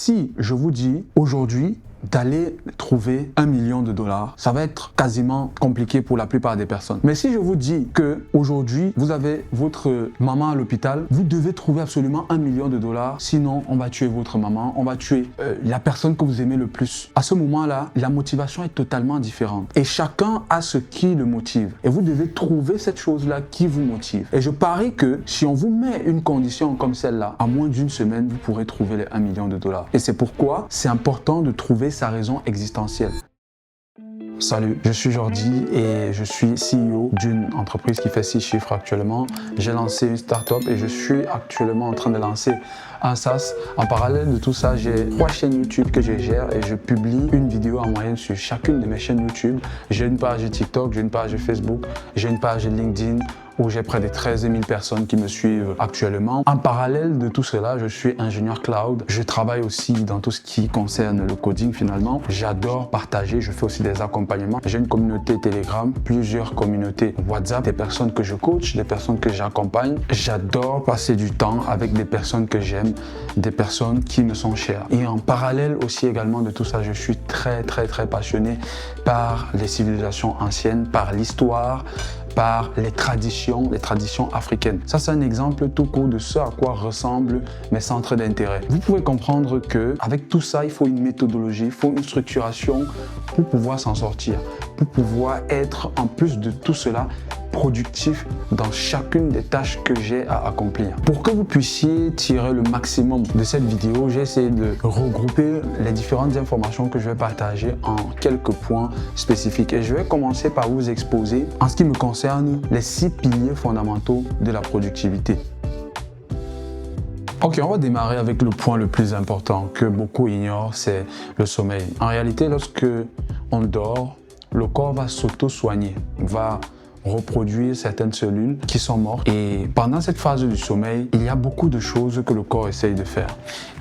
si je vous dis aujourd'hui d'aller trouver 1 million de dollars, ça va être quasiment compliqué pour la plupart des personnes. Mais si je vous dis que aujourd'hui vous avez votre maman à l'hôpital, vous devez trouver absolument 1 million de dollars, sinon on va tuer votre maman, on va tuer la personne que vous aimez le plus. À ce moment-là, la motivation est totalement différente. Et chacun a ce qui le motive. Et vous devez trouver cette chose-là qui vous motive. Et je parie que si on vous met une condition comme celle-là, à moins d'une semaine, vous pourrez trouver les 1 million de dollars. Et c'est pourquoi c'est important de trouver sa raison existentielle. Salut, je suis Jordi et je suis CEO d'une entreprise qui fait 6 chiffres actuellement. J'ai lancé une start-up et je suis actuellement en train de lancer un SaaS. En parallèle de tout ça, j'ai 3 chaînes YouTube que je gère et je publie une vidéo en moyenne sur chacune de mes chaînes YouTube. J'ai une page TikTok, j'ai une page Facebook, j'ai une page LinkedIn où j'ai près de 13 000 personnes qui me suivent actuellement. En parallèle de tout cela, je suis ingénieur cloud. Je travaille aussi dans tout ce qui concerne le coding finalement. J'adore partager, je fais aussi des accompagnements. J'ai une communauté Telegram, plusieurs communautés WhatsApp, des personnes que je coach, des personnes que j'accompagne. J'adore passer du temps avec des personnes que j'aime, des personnes qui me sont chères. Et en parallèle aussi également de tout ça, je suis très passionné par les civilisations anciennes, par l'histoire, par les traditions africaines. Ça, c'est un exemple tout court de ce à quoi ressemblent mes centres d'intérêt. Vous pouvez comprendre qu'avec tout ça, il faut une méthodologie, il faut une structuration pour pouvoir s'en sortir, pour pouvoir être, en plus de tout cela, productif dans chacune des tâches que j'ai à accomplir. Pour que vous puissiez tirer le maximum de cette vidéo, j'ai essayé de regrouper les différentes informations que je vais partager en quelques points spécifiques. Et je vais commencer par vous exposer, en ce qui me concerne, les 6 piliers fondamentaux de la productivité. Ok, on va démarrer avec le point le plus important que beaucoup ignorent, c'est le sommeil. En réalité, lorsque on dort, le corps va s'auto-soigner, va reproduire certaines cellules qui sont mortes. Et pendant cette phase du sommeil, il y a beaucoup de choses que le corps essaye de faire.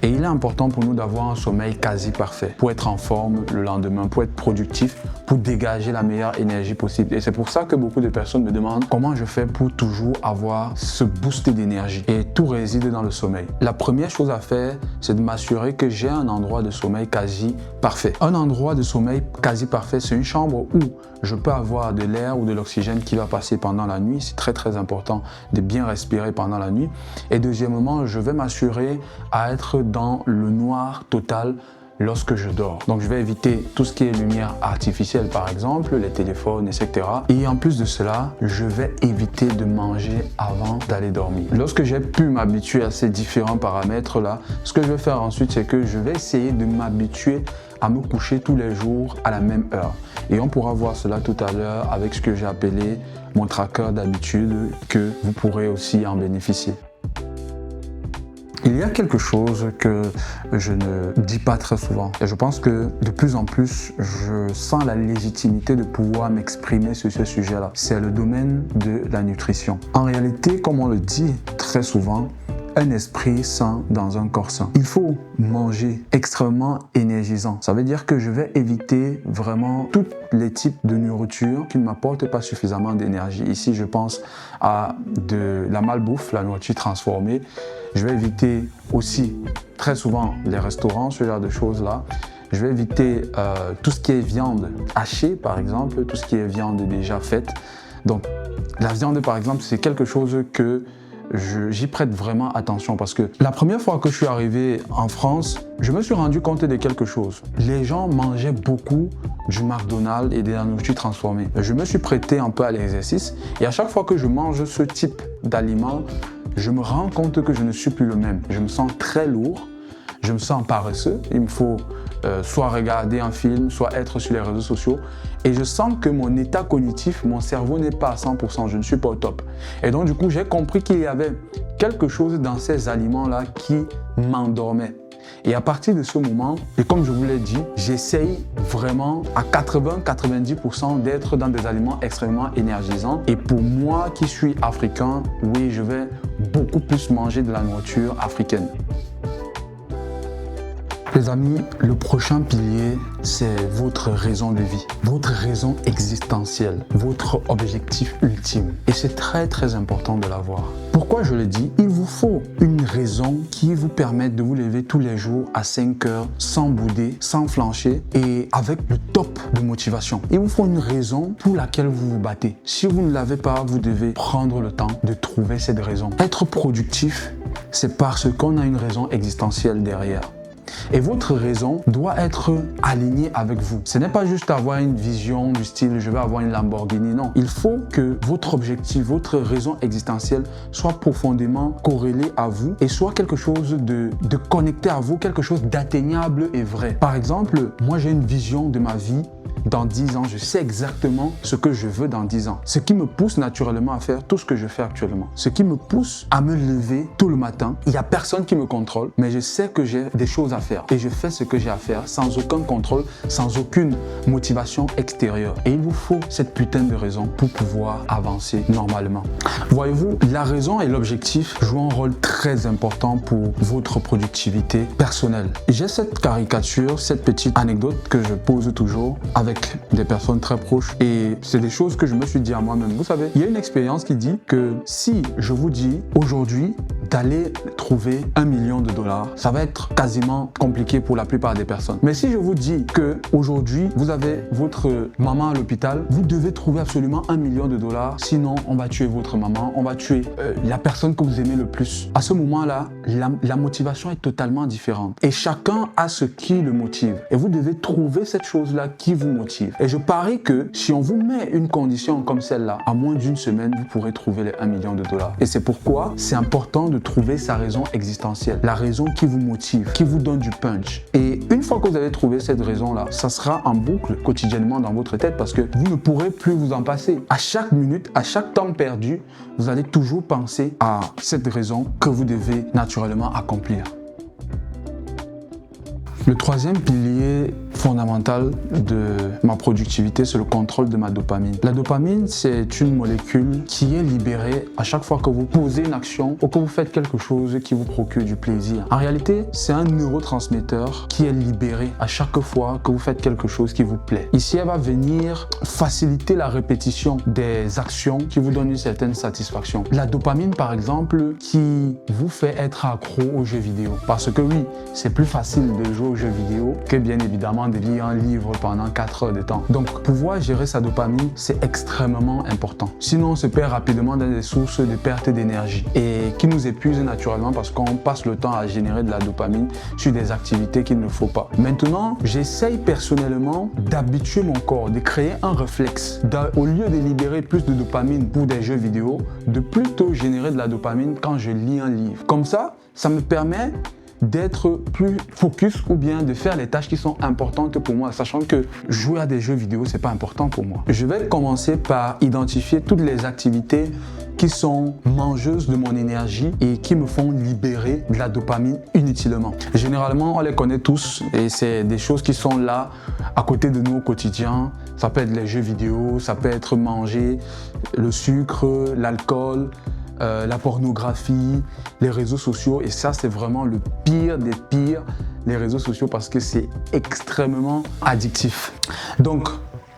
Et il est important pour nous d'avoir un sommeil quasi parfait pour être en forme le lendemain, pour être productif, pour dégager la meilleure énergie possible. Et c'est pour ça que beaucoup de personnes me demandent comment je fais pour toujours avoir ce boost d'énergie. Et tout réside dans le sommeil. La première chose à faire, c'est de m'assurer que j'ai un endroit de sommeil quasi parfait. Un endroit de sommeil quasi parfait, c'est une chambre où je peux avoir de l'air ou de l'oxygène qui va passer pendant la nuit. C'est très important de bien respirer pendant la nuit. Et deuxièmement, je vais m'assurer à être dans le noir total lorsque je dors. Donc je vais éviter tout ce qui est lumière artificielle par exemple, les téléphones, etc. Et en plus de cela, je vais éviter de manger avant d'aller dormir. Lorsque j'ai pu m'habituer à ces différents paramètres là, ce que je vais faire ensuite, c'est que je vais essayer de m'habituer à me coucher tous les jours à la même heure. Et on pourra voir cela tout à l'heure avec ce que j'ai appelé mon tracker d'habitude, que vous pourrez aussi en bénéficier. Il y a quelque chose que je ne dis pas très souvent et je pense que de plus en plus, je sens la légitimité de pouvoir m'exprimer sur ce sujet-là. C'est le domaine de la nutrition. En réalité, comme on le dit très souvent, un esprit sain dans un corps sain. Il faut manger extrêmement énergisant. Ça veut dire que je vais éviter vraiment tous les types de nourriture qui ne m'apportent pas suffisamment d'énergie. Ici, je pense à de la malbouffe, la nourriture transformée. Je vais éviter aussi très souvent les restaurants, ce genre de choses-là. Je vais éviter tout ce qui est viande hachée, par exemple, tout ce qui est viande déjà faite. Donc, la viande, par exemple, c'est quelque chose que j'y prête vraiment attention parce que la première fois que je suis arrivé en France, je me suis rendu compte de quelque chose. Les gens mangeaient beaucoup du McDonald's et de la nourriture transformée. Je me suis prêté un peu à l'exercice et à chaque fois que je mange ce type d'aliments, je me rends compte que je ne suis plus le même. Je me sens très lourd, je me sens paresseux. Il me faut soit regarder un film, soit être sur les réseaux sociaux. Et je sens que mon état cognitif, mon cerveau n'est pas à 100%, je ne suis pas au top. Et donc du coup, j'ai compris qu'il y avait quelque chose dans ces aliments-là qui m'endormait. Et à partir de ce moment, et comme je vous l'ai dit, j'essaye vraiment à 80-90% d'être dans des aliments extrêmement énergisants. Et pour moi qui suis africain, oui, je vais beaucoup plus manger de la nourriture africaine. Les amis, le prochain pilier, c'est votre raison de vie, votre raison existentielle, votre objectif ultime. Et c'est très très important de l'avoir. Pourquoi je le dis? Il vous faut une raison qui vous permette de vous lever tous les jours à 5 heures sans bouder, sans flancher et avec le top de motivation. Il vous faut une raison pour laquelle vous vous battez. Si vous ne l'avez pas, vous devez prendre le temps de trouver cette raison. Être productif, c'est parce qu'on a une raison existentielle derrière. Et votre raison doit être alignée avec vous. Ce n'est pas juste avoir une vision du style « je vais avoir une Lamborghini ». Non, il faut que votre objectif, votre raison existentielle soit profondément corrélée à vous et soit quelque chose de connecté à vous, quelque chose d'atteignable et vrai. Par exemple, moi j'ai une vision de ma vie. Dans 10 ans, je sais exactement ce que je veux dans 10 ans. Ce qui me pousse naturellement à faire tout ce que je fais actuellement. Ce qui me pousse à me lever tout le matin. Il n'y a personne qui me contrôle, mais je sais que j'ai des choses à faire. Et je fais ce que j'ai à faire sans aucun contrôle, sans aucune motivation extérieure. Et il vous faut cette putain de raison pour pouvoir avancer normalement. Voyez-vous, la raison et l'objectif jouent un rôle très important pour votre productivité personnelle. J'ai cette caricature, cette petite anecdote que je pose toujours avec des personnes très proches et c'est des choses que je me suis dit à moi-même. Vous savez, il y a une expérience qui dit que si je vous dis aujourd'hui d'aller trouver $1 million, ça va être quasiment compliqué pour la plupart des personnes. Mais si je vous dis que aujourd'hui vous avez votre maman à l'hôpital, vous devez trouver absolument $1 million, sinon on va tuer votre maman, on va tuer la personne que vous aimez le plus. À ce moment-là, la motivation est totalement différente et chacun a ce qui le motive et vous devez trouver cette chose-là qui vous motive. Et je parie que si on vous met une condition comme celle-là, à moins d'une semaine, vous pourrez trouver les $1 million. Et c'est pourquoi c'est important de trouver sa raison existentielle, la raison qui vous motive, qui vous donne du punch. Et une fois que vous avez trouvé cette raison-là, ça sera en boucle quotidiennement dans votre tête parce que vous ne pourrez plus vous en passer. À chaque minute, à chaque temps perdu, vous allez toujours penser à cette raison que vous devez naturellement accomplir. Le troisième pilier fondamental de ma productivité, c'est le contrôle de ma dopamine. La dopamine, c'est une molécule qui est libérée à chaque fois que vous posez une action ou que vous faites quelque chose qui vous procure du plaisir. En réalité, c'est un neurotransmetteur qui est libéré à chaque fois que vous faites quelque chose qui vous plaît. Ici, elle va venir faciliter la répétition des actions qui vous donnent une certaine satisfaction. La dopamine, par exemple, qui vous fait être accro aux jeux vidéo. Parce que oui, c'est plus facile de jouer aux jeux vidéo que bien évidemment de lire un livre pendant 4 heures de temps. Donc, pouvoir gérer sa dopamine, c'est extrêmement important. Sinon, on se perd rapidement dans des sources de perte d'énergie et qui nous épuisent naturellement parce qu'on passe le temps à générer de la dopamine sur des activités qu'il ne faut pas. Maintenant, j'essaye personnellement d'habituer mon corps, de créer un réflexe. Au lieu de libérer plus de dopamine pour des jeux vidéo, de plutôt générer de la dopamine quand je lis un livre. Comme ça me permet d'être plus focus ou bien de faire les tâches qui sont importantes pour moi, sachant que jouer à des jeux vidéo, c'est pas important pour moi. Je vais commencer par identifier toutes les activités qui sont mangeuses de mon énergie et qui me font libérer de la dopamine inutilement. Généralement, on les connaît tous et c'est des choses qui sont là à côté de nous au quotidien. Ça peut être les jeux vidéo, ça peut être manger, le sucre, l'alcool, la pornographie, les réseaux sociaux. Et ça, c'est vraiment le pire des pires, les réseaux sociaux, parce que c'est extrêmement addictif. Donc,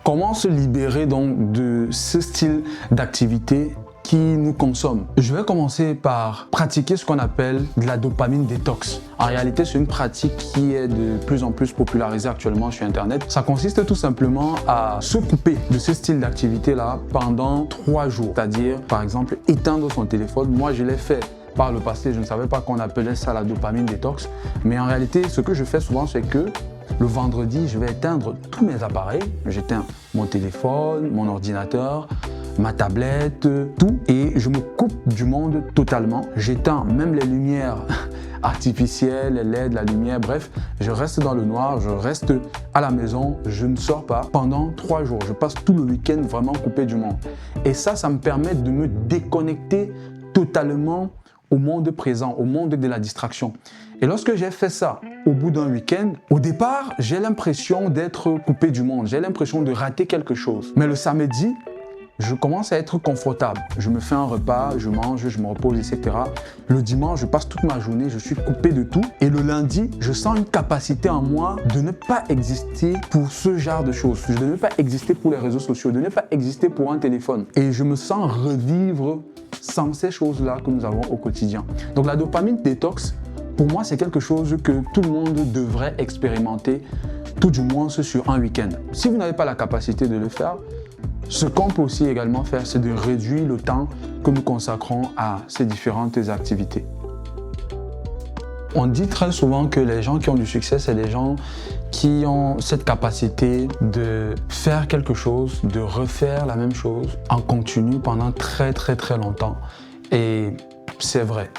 comment se libérer donc de ce style d'activité qui nous consomme? Je vais commencer par pratiquer ce qu'on appelle de la dopamine détox. En réalité, c'est une pratique qui est de plus en plus popularisée actuellement sur Internet. Ça consiste tout simplement à se couper de ce style d'activité-là pendant 3 jours. C'est-à-dire, par exemple, éteindre son téléphone. Moi, je l'ai fait par le passé. Je ne savais pas qu'on appelait ça la dopamine détox. Mais en réalité, ce que je fais souvent, c'est que le vendredi, je vais éteindre tous mes appareils. J'éteins mon téléphone, mon ordinateur, ma tablette, tout. Et je me coupe du monde totalement. J'éteins même les lumières artificielles, les LED, la lumière, bref. Je reste dans le noir, je reste à la maison, je ne sors pas pendant 3 jours. Je passe tout le week-end vraiment coupé du monde. Et ça me permet de me déconnecter totalement au monde présent, au monde de la distraction. Et lorsque j'ai fait ça au bout d'un week-end, au départ, j'ai l'impression d'être coupé du monde. J'ai l'impression de rater quelque chose. Mais le samedi, je commence à être confortable. Je me fais un repas, je mange, je me repose, etc. Le dimanche, je passe toute ma journée, je suis coupé de tout. Et le lundi, je sens une capacité en moi de ne pas exister pour ce genre de choses, de ne pas exister pour les réseaux sociaux, de ne pas exister pour un téléphone. Et je me sens revivre sans ces choses-là que nous avons au quotidien. Donc la dopamine détox, pour moi, c'est quelque chose que tout le monde devrait expérimenter, tout du moins sur un week-end. Si vous n'avez pas la capacité de le faire, ce qu'on peut aussi également faire, c'est de réduire le temps que nous consacrons à ces différentes activités. On dit très souvent que les gens qui ont du succès, c'est les gens qui ont cette capacité de faire quelque chose, de refaire la même chose en continu pendant très longtemps. Et c'est vrai.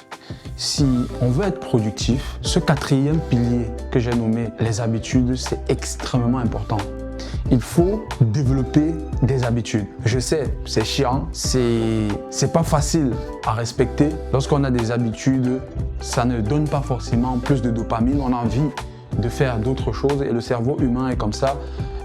Si on veut être productif, ce quatrième pilier que j'ai nommé les habitudes, c'est extrêmement important. Il faut développer des habitudes. Je sais, c'est chiant, c'est pas facile à respecter. Lorsqu'on a des habitudes, ça ne donne pas forcément plus de dopamine. On a envie de faire d'autres choses et le cerveau humain est comme ça.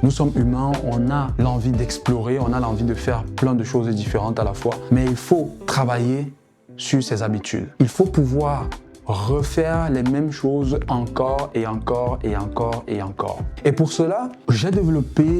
Nous sommes humains, on a l'envie d'explorer, on a l'envie de faire plein de choses différentes à la fois. Mais il faut travailler sur ses habitudes. Il faut pouvoir refaire les mêmes choses encore et encore et encore et encore. Et pour cela, j'ai développé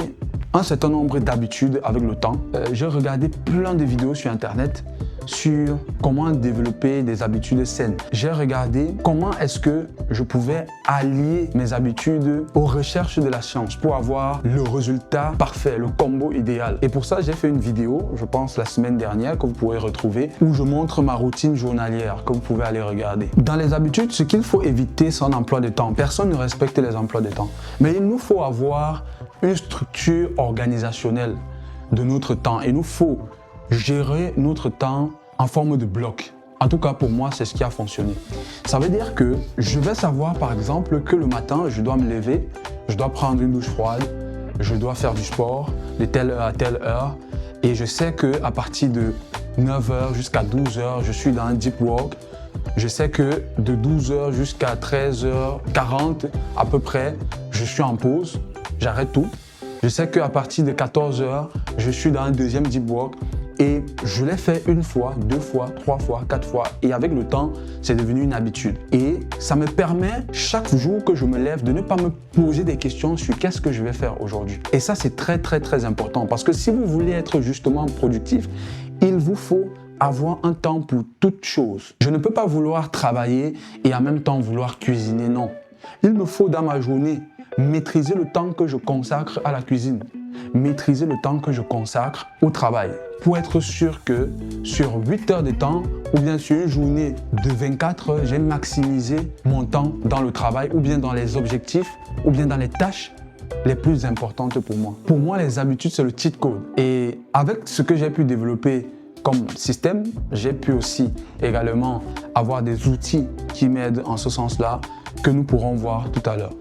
un certain nombre d'habitudes avec le temps. J'ai regardé plein de vidéos sur Internet sur comment développer des habitudes saines. J'ai regardé comment est-ce que je pouvais allier mes habitudes aux recherches de la science pour avoir le résultat parfait, le combo idéal. Et pour ça, j'ai fait une vidéo, je pense la semaine dernière, que vous pourrez retrouver, où je montre ma routine journalière, que vous pouvez aller regarder. Dans les habitudes, ce qu'il faut éviter, c'est un emploi de temps. Personne ne respecte les emplois de temps. Mais il nous faut avoir une structure organisationnelle de notre temps. Il nous faut gérer notre temps en forme de bloc. En tout cas, pour moi, c'est ce qui a fonctionné. Ça veut dire que je vais savoir, par exemple, que le matin, je dois me lever, je dois prendre une douche froide, je dois faire du sport de telle heure à telle heure. Et je sais qu'à partir de 9h jusqu'à 12h, je suis dans un deep work. Je sais que de 12h jusqu'à 13h40 à peu près, je suis en pause, j'arrête tout. Je sais qu'à partir de 14h, je suis dans un deuxième deep work. Et je l'ai fait une fois, deux fois, trois fois, quatre fois. Et avec le temps, c'est devenu une habitude. Et ça me permet, chaque jour que je me lève, de ne pas me poser des questions sur qu'est-ce que je vais faire aujourd'hui. Et ça, c'est très important. Parce que si vous voulez être justement productif, il vous faut avoir un temps pour toute chose. Je ne peux pas vouloir travailler et en même temps vouloir cuisiner, non. Il me faut dans ma journée maîtriser le temps que je consacre à la cuisine, maîtriser le temps que je consacre au travail, pour être sûr que sur 8 heures de temps ou bien sur une journée de 24 heures, j'ai maximisé mon temps dans le travail ou bien dans les objectifs ou bien dans les tâches les plus importantes pour moi. Pour moi, les habitudes, c'est le cheat code. Et avec ce que j'ai pu développer comme système, j'ai pu aussi également avoir des outils qui m'aident en ce sens-là que nous pourrons voir tout à l'heure.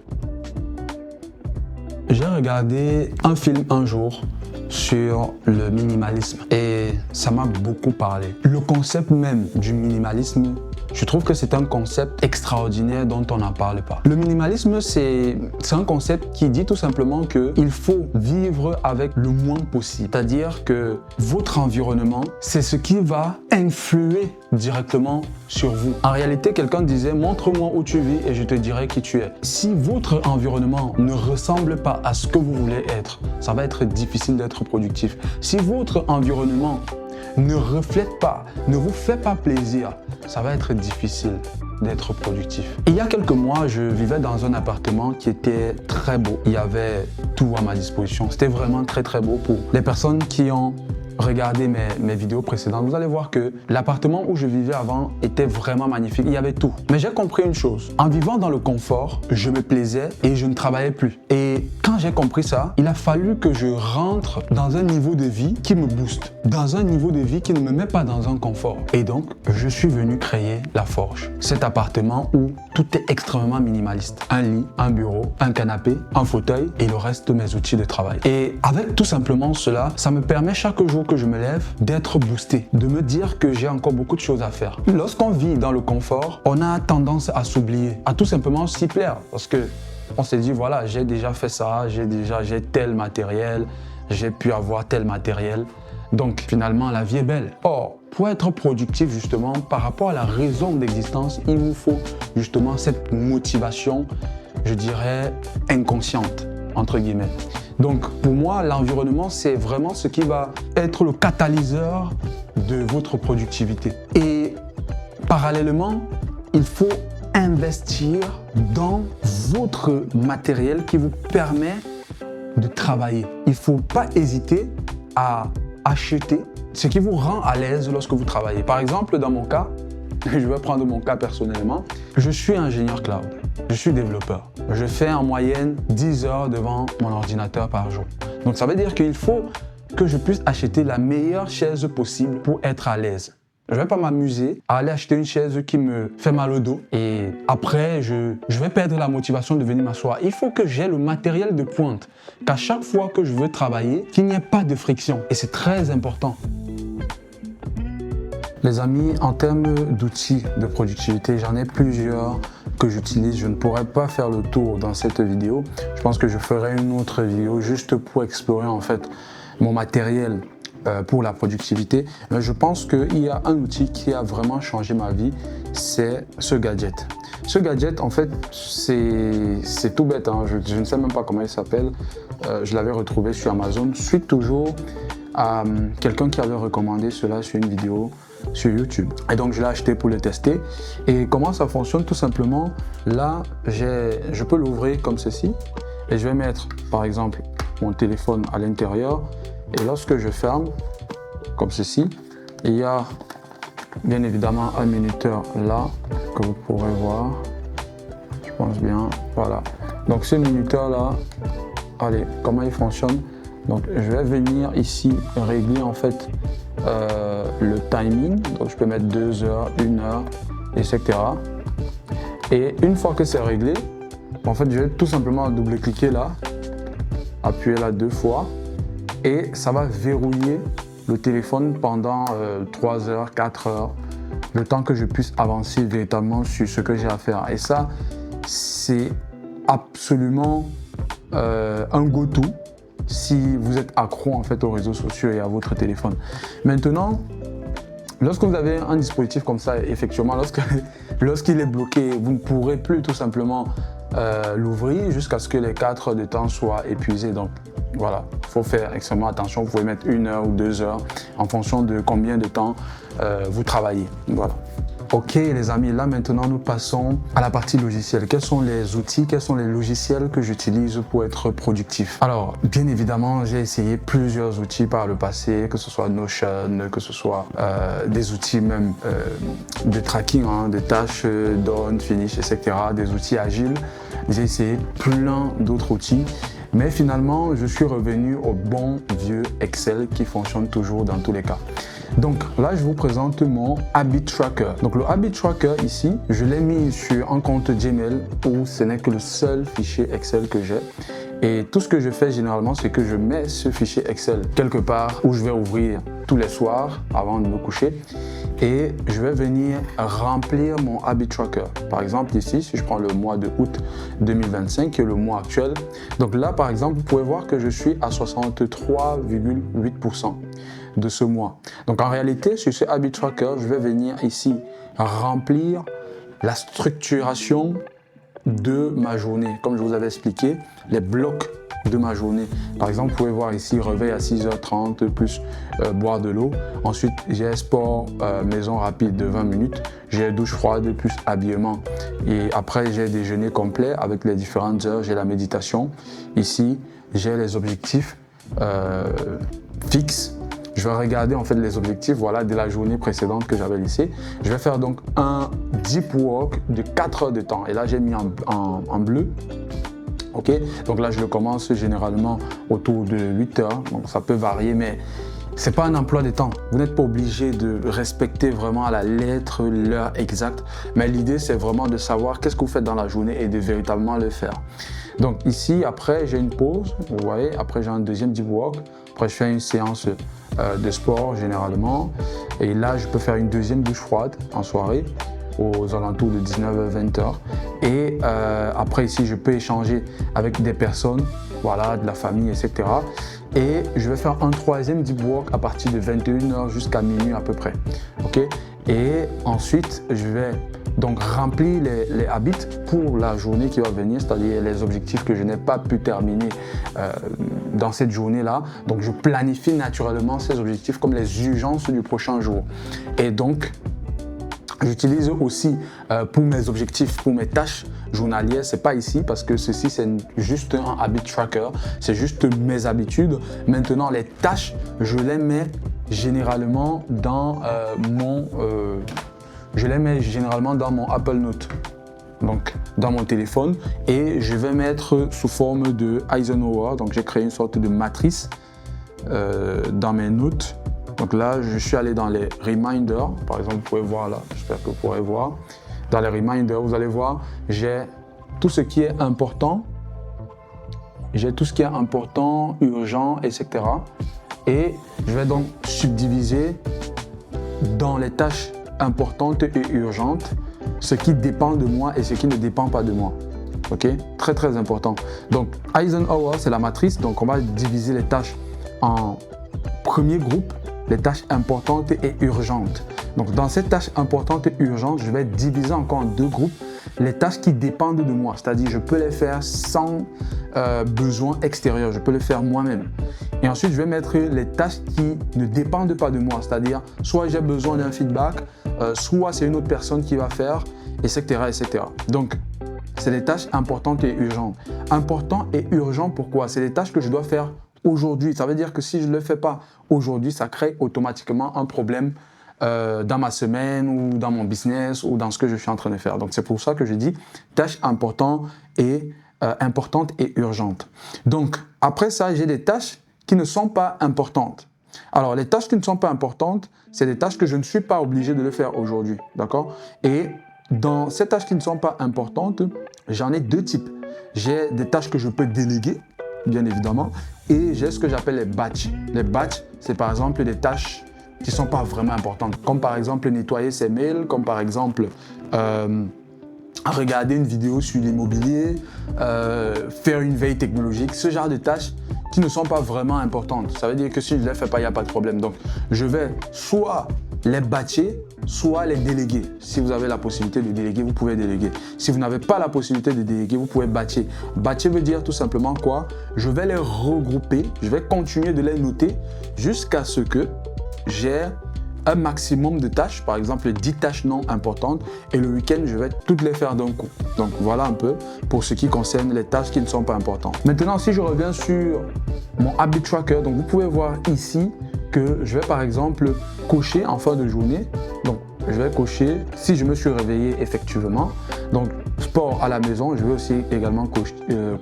J'ai regardé un film un jour sur le minimalisme et ça m'a beaucoup parlé. Le concept même du minimalisme, je trouve que c'est un concept extraordinaire dont on n'en parle pas. Le minimalisme, c'est un concept qui dit tout simplement qu'il faut vivre avec le moins possible. C'est-à-dire que votre environnement, c'est ce qui va influer directement sur vous. En réalité, quelqu'un disait « Montre-moi où tu vis et je te dirai qui tu es ». Si votre environnement ne ressemble pas à ce que vous voulez être, ça va être difficile d'être productif. Si votre environnement ne reflète pas, ne vous fait pas plaisir, ça va être difficile d'être productif. Il y a quelques mois, je vivais dans un appartement qui était très beau. Il y avait tout à ma disposition. C'était vraiment très beau. Pour les personnes qui ont regardé mes vidéos précédentes, vous allez voir que l'appartement où je vivais avant était vraiment magnifique. Il y avait tout. Mais j'ai compris une chose. En vivant dans le confort, je me plaisais et je ne travaillais plus. Et quand j'ai compris ça, il a fallu que je rentre dans un niveau de vie qui me booste, dans un niveau de vie qui ne me met pas dans un confort. Et donc, je suis venu créer La Forge. Cet appartement où tout est extrêmement minimaliste. Un lit, un bureau, un canapé, un fauteuil et le reste de mes outils de travail. Et avec tout simplement cela, ça me permet chaque jour que je me lève d'être boosté, de me dire que j'ai encore beaucoup de choses à faire. Lorsqu'on vit dans le confort, on a tendance à s'oublier, à tout simplement s'y plaire parce que on s'est dit voilà, j'ai déjà fait ça, j'ai tel matériel, j'ai pu avoir tel matériel. Donc finalement, la vie est belle. Or, pour être productif justement, par rapport à la raison d'existence, il vous faut justement cette motivation, je dirais, inconsciente, entre guillemets. Donc pour moi, l'environnement, c'est vraiment ce qui va être le catalyseur de votre productivité. Et parallèlement, il faut investir dans votre matériel qui vous permet de travailler. Il ne faut pas hésiter à acheter ce qui vous rend à l'aise lorsque vous travaillez. Par exemple, dans mon cas, je vais prendre mon cas personnellement, je suis ingénieur cloud, je suis développeur. Je fais en moyenne 10 heures devant mon ordinateur par jour. Donc ça veut dire qu'il faut que je puisse acheter la meilleure chaise possible pour être à l'aise. Je ne vais pas m'amuser à aller acheter une chaise qui me fait mal au dos et après je vais perdre la motivation de venir m'asseoir. Il faut que j'ai le matériel de pointe, qu'à chaque fois que je veux travailler, qu'il n'y ait pas de friction et c'est très important. Les amis, en termes d'outils de productivité, j'en ai plusieurs que j'utilise. Je ne pourrais pas faire le tour dans cette vidéo. Je pense que je ferai une autre vidéo juste pour explorer en fait mon matériel pour la productivité. Mais je pense qu'il y a un outil qui a vraiment changé ma vie, c'est ce gadget. Ce gadget, en fait, c'est tout bête, hein. Je ne sais même pas comment il s'appelle. Je l'avais retrouvé sur Amazon, suite toujours à quelqu'un qui avait recommandé cela sur une vidéo sur YouTube. Et donc, je l'ai acheté pour le tester. Et comment ça fonctionne? Tout simplement, là, je peux l'ouvrir comme ceci et je vais mettre, par exemple, mon téléphone à l'intérieur. Et lorsque je ferme, comme ceci, il y a bien évidemment un minuteur là, que vous pourrez voir. Je pense bien, voilà. Donc ce minuteur là, allez, comment il fonctionne? Donc je vais venir ici régler en fait le timing. Donc je peux mettre 2 heures, 1 heure, etc. Et une fois que c'est réglé, en fait je vais tout simplement double-cliquer là, appuyer là 2 fois. Et ça va verrouiller le téléphone pendant 3 heures, 4 heures, le temps que je puisse avancer véritablement sur ce que j'ai à faire. Et ça, c'est absolument un go-to si vous êtes accro en fait aux réseaux sociaux et à votre téléphone. Maintenant, lorsque vous avez un dispositif comme ça, effectivement, lorsqu'il est bloqué, vous ne pourrez plus tout simplement l'ouvrir jusqu'à ce que les 4 heures de temps soient épuisées. Donc voilà, il faut faire extrêmement attention. Vous pouvez mettre 1 heure ou 2 heures en fonction de combien de temps vous travaillez. Voilà. Ok les amis, là maintenant nous passons à la partie logicielle. Quels sont les outils, quels sont les logiciels que j'utilise pour être productif? Alors bien évidemment j'ai essayé plusieurs outils par le passé, que ce soit Notion, que ce soit des outils même de tracking, hein, de tâches, done, finish, etc. Des outils agiles. J'ai essayé plein d'autres outils. Mais finalement, je suis revenu au bon vieux Excel qui fonctionne toujours dans tous les cas. Donc là, je vous présente mon Habit Tracker. Donc le Habit Tracker ici, je l'ai mis sur un compte Gmail où ce n'est que le seul fichier Excel que j'ai. Et tout ce que je fais généralement, c'est que je mets ce fichier Excel quelque part où je vais ouvrir tous les soirs avant de me coucher. Et je vais venir remplir mon Habit Tracker. Par exemple ici, si je prends le mois de août 2025, qui est le mois actuel. Donc là, par exemple, vous pouvez voir que je suis à 63,8% de ce mois. Donc en réalité, sur ce Habit Tracker, je vais venir ici remplir la structuration de ma journée. Comme je vous avais expliqué, les blocs de ma journée. Par exemple, vous pouvez voir ici, réveil à 6h30 plus boire de l'eau. Ensuite, j'ai sport, maison rapide de 20 minutes. J'ai douche froide plus habillement. Et après, j'ai déjeuner complet avec les différentes heures. J'ai la méditation. Ici, j'ai les objectifs fixes. Je vais regarder en fait les objectifs voilà, de la journée précédente que j'avais laissé. Je vais faire donc un deep work de 4 heures de temps. Et là, j'ai mis en bleu. Ok, donc là, je le commence généralement autour de 8 heures. Donc ça peut varier, mais c'est pas un emploi de temps. Vous n'êtes pas obligé de respecter vraiment à la lettre l'heure exacte. Mais l'idée, c'est vraiment de savoir qu'est-ce que vous faites dans la journée et de véritablement le faire. Donc ici, après, j'ai une pause. Vous voyez, après, j'ai un deuxième deep work. Après, je fais une séance de sport généralement. Et là, je peux faire une deuxième douche froide en soirée. aux alentours de 19h-20h. Et après ici, je peux échanger avec des personnes, voilà, de la famille, etc. Et je vais faire un troisième deep work à partir de 21h jusqu'à minuit à peu près. Ok. Et ensuite, je vais donc remplir les habits pour la journée qui va venir, c'est-à-dire les objectifs que je n'ai pas pu terminer dans cette journée-là. Donc, je planifie naturellement ces objectifs comme les urgences du prochain jour. Et donc, j'utilise aussi pour mes objectifs, pour mes tâches journalières, c'est pas ici parce que ceci c'est juste un habit tracker, c'est juste mes habitudes. Maintenant, les tâches, je les mets généralement dans mon Apple Note, donc dans mon téléphone, et je vais mettre sous forme de Eisenhower. Donc j'ai créé une sorte de matrice dans mes notes. Donc là, je suis allé dans les reminders, par exemple, vous pouvez voir là, j'espère que vous pourrez voir. Dans les reminders, vous allez voir, j'ai tout ce qui est important, urgent, etc. Et je vais donc subdiviser dans les tâches importantes et urgentes ce qui dépend de moi et ce qui ne dépend pas de moi. Ok, très très important. Donc Eisenhower, c'est la matrice, donc on va diviser les tâches en premier groupe, les tâches importantes et urgentes. Donc dans ces tâches importantes et urgentes, je vais diviser encore en deux groupes les tâches qui dépendent de moi, c'est-à-dire je peux les faire sans besoin extérieur, je peux les faire moi-même. Et ensuite, je vais mettre les tâches qui ne dépendent pas de moi, c'est-à-dire soit j'ai besoin d'un feedback, soit c'est une autre personne qui va faire, etc. etc. Donc, c'est des tâches importantes et urgentes. Important et urgent, pourquoi? C'est des tâches que je dois faire aujourd'hui. Ça veut dire que si je ne le fais pas aujourd'hui, ça crée automatiquement un problème dans ma semaine ou dans mon business ou dans ce que je suis en train de faire. Donc, c'est pour ça que je dis tâches importantes et urgentes. Donc, après ça, j'ai des tâches qui ne sont pas importantes. Alors, les tâches qui ne sont pas importantes, c'est des tâches que je ne suis pas obligé de le faire aujourd'hui, d'accord? Et dans ces tâches qui ne sont pas importantes, j'en ai deux types. J'ai des tâches que je peux déléguer, bien évidemment, et j'ai ce que j'appelle les batchs. Les batchs, c'est par exemple des tâches qui ne sont pas vraiment importantes, comme par exemple nettoyer ses mails, comme par exemple regarder une vidéo sur l'immobilier, faire une veille technologique, ce genre de tâches qui ne sont pas vraiment importantes. Ça veut dire que si je ne les fais pas, il n'y a pas de problème. Donc, je vais soit les batcher, soit les déléguer. Si vous avez la possibilité de déléguer, vous pouvez déléguer. Si vous n'avez pas la possibilité de déléguer, vous pouvez batcher. Batcher veut dire tout simplement quoi? Je vais les regrouper, je vais continuer de les noter jusqu'à ce que j'ai un maximum de tâches, par exemple 10 tâches non importantes, et le week-end, je vais toutes les faire d'un coup. Donc voilà un peu pour ce qui concerne les tâches qui ne sont pas importantes. Maintenant, si je reviens sur mon habit tracker, donc vous pouvez voir ici que je vais par exemple cocher en fin de journée. Donc je vais cocher si je me suis réveillé effectivement. Donc sport à la maison, je vais aussi également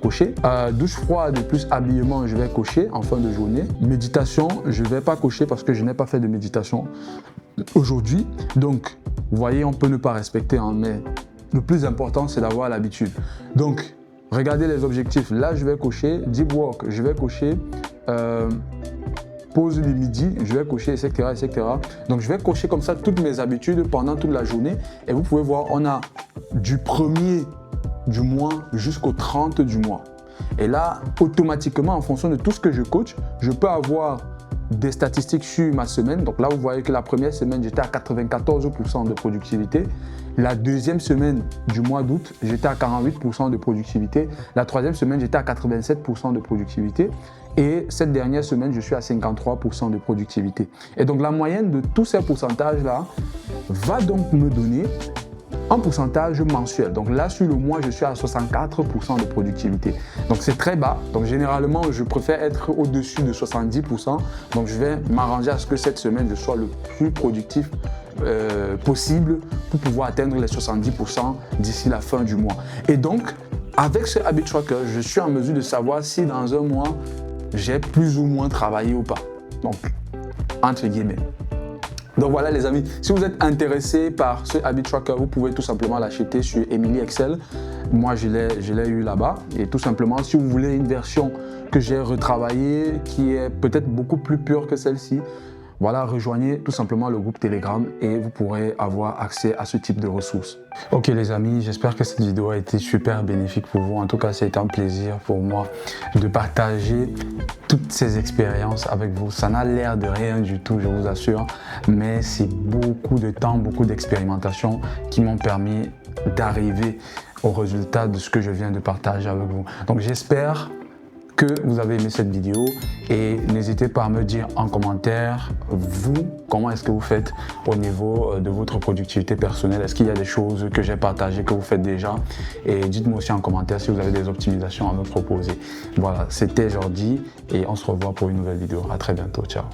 cocher. Douche froide plus habillement, je vais cocher en fin de journée. Méditation, je ne vais pas cocher parce que je n'ai pas fait de méditation aujourd'hui. Donc vous voyez, on peut ne pas respecter, hein, mais le plus important c'est d'avoir l'habitude. Donc regardez les objectifs. Là je vais cocher deep work, je vais cocher pause du midi, je vais cocher, etc., etc. Donc, je vais cocher comme ça toutes mes habitudes pendant toute la journée. Et vous pouvez voir, on a du 1er du mois jusqu'au 30 du mois. Et là, automatiquement, en fonction de tout ce que je coach, je peux avoir des statistiques sur ma semaine. Donc là, vous voyez que la première semaine, j'étais à 94% de productivité. La deuxième semaine du mois d'août, j'étais à 48% de productivité. La troisième semaine, j'étais à 87% de productivité. Et cette dernière semaine, je suis à 53% de productivité. Et donc, la moyenne de tous ces pourcentages-là va donc me donner un pourcentage mensuel. Donc là, sur le mois, je suis à 64% de productivité. Donc, c'est très bas. Donc, généralement, je préfère être au-dessus de 70%. Donc, je vais m'arranger à ce que cette semaine, je sois le plus productif possible pour pouvoir atteindre les 70% d'ici la fin du mois. Et donc, avec ce habit tracker, je suis en mesure de savoir si dans un mois, j'ai plus ou moins travaillé ou pas. Donc, entre guillemets. Donc voilà les amis, si vous êtes intéressé par ce habit tracker, vous pouvez tout simplement l'acheter sur Emily Excel. Moi, je l'ai eu là-bas. Et tout simplement, si vous voulez une version que j'ai retravaillée, qui est peut-être beaucoup plus pure que celle-ci, Voilà, rejoignez tout simplement le groupe Telegram et vous pourrez avoir accès à ce type de ressources. Ok les amis, j'espère que cette vidéo a été super bénéfique pour vous. En tout cas, c'est un plaisir pour moi de partager toutes ces expériences avec vous. Ça n'a l'air de rien du tout, je vous assure, mais c'est beaucoup de temps, beaucoup d'expérimentation qui m'ont permis d'arriver au résultat de ce que je viens de partager avec vous. Donc j'espère que vous avez aimé cette vidéo et n'hésitez pas à me dire en commentaire, vous, comment est-ce que vous faites au niveau de votre productivité personnelle. Est-ce qu'il y a des choses que j'ai partagées que vous faites déjà? Et dites-moi aussi en commentaire si vous avez des optimisations à me proposer. Voilà, c'était Jordi et on se revoit pour une nouvelle vidéo. À très bientôt, ciao.